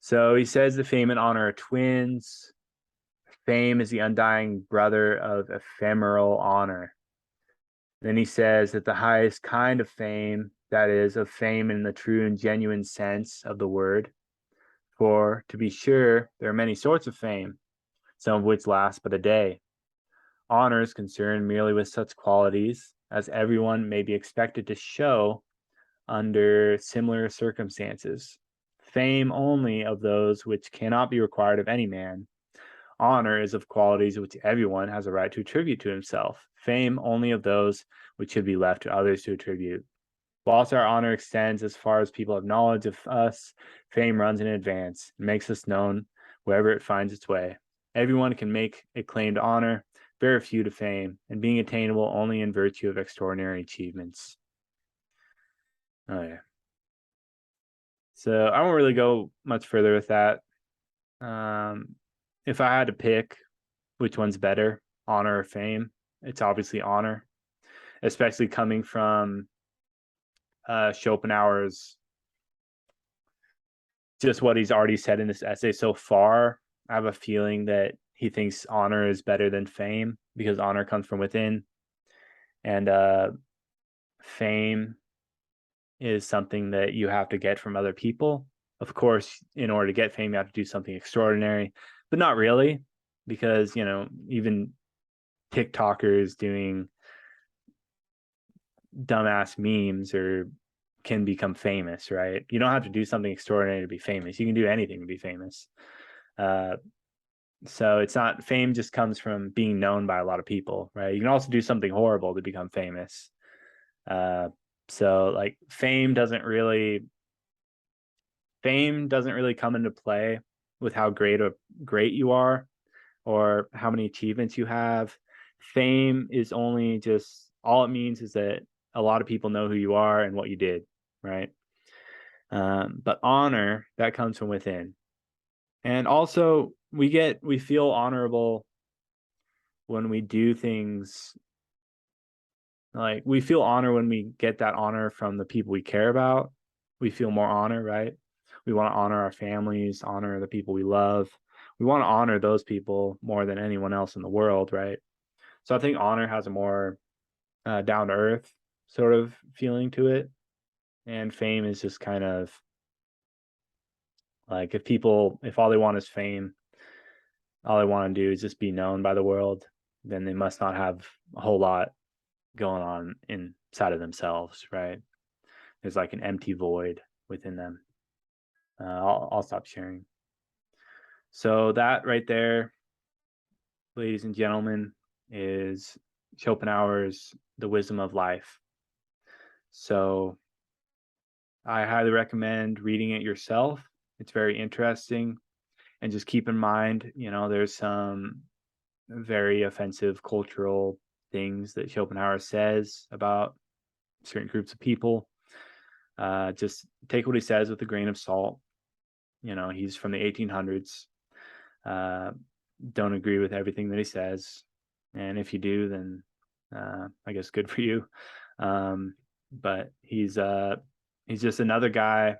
[SPEAKER 1] So he says the fame and honor are twins. Fame is the undying brother of ephemeral honor. Then he says that the highest kind of fame, that is, of fame in the true and genuine sense of the word, for to be sure, there are many sorts of fame, some of which last but a day. Honor is concerned merely with such qualities as everyone may be expected to show under similar circumstances. Fame only of those which cannot be required of any man. Honor is of qualities which everyone has a right to attribute to himself. Fame only of those which should be left to others to attribute. Whilst our honor extends as far as people have knowledge of us, fame runs in advance and makes us known wherever it finds its way. Everyone can make a claim to honor, very few to fame, and being attainable only in virtue of extraordinary achievements. Oh yeah. So I won't really go much further with that. If I had to pick which one's better, honor or fame, it's obviously honor, especially coming from Schopenhauer's, just what he's already said in this essay so far. I have a feeling that he thinks honor is better than fame because honor comes from within, and fame is something that you have to get from other people. Of course, in order to get fame, you have to do something extraordinary, but not really, because, you know, even TikTokers doing dumbass memes or can become famous, right? You don't have to do something extraordinary to be famous. You can do anything to be famous. So it's not, fame just comes from being known by a lot of people, right? You can also do something horrible to become famous. So like fame doesn't really come into play with how great you are or how many achievements you have. Fame is only just, all it means is that a lot of people know who you are and what you did, right? But honor, that comes from within. And also we feel honorable when we do things, like we feel honor when we get that honor from the people we care about. We feel more honor, right? We want to honor our families, honor the people we love. We want to honor those people more than anyone else in the world, right? So I think honor has a more down to earth sort of feeling to it. And fame is just kind of like, if all they want is fame, all they want to do is just be known by the world, then they must not have a whole lot going on inside of themselves, right? There's like an empty void within them. I'll stop sharing. So that right there, ladies and gentlemen, is Schopenhauer's The Wisdom of Life. So I highly recommend reading it yourself. It's very interesting. And just keep in mind, you know, there's some very offensive cultural things that Schopenhauer says about certain groups of people. Just take what he says with a grain of salt. You know, he's from the 1800s. Don't agree with everything that he says. And if you do, then I guess good for you. But he's just another guy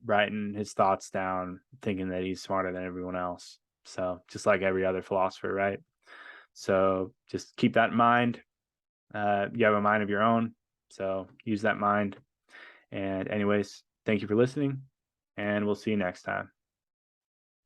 [SPEAKER 1] writing his thoughts down, thinking that he's smarter than everyone else. So just like every other philosopher, right? So just keep that in mind. You have a mind of your own, so use that mind. And anyways, thank you for listening, and we'll see you next time.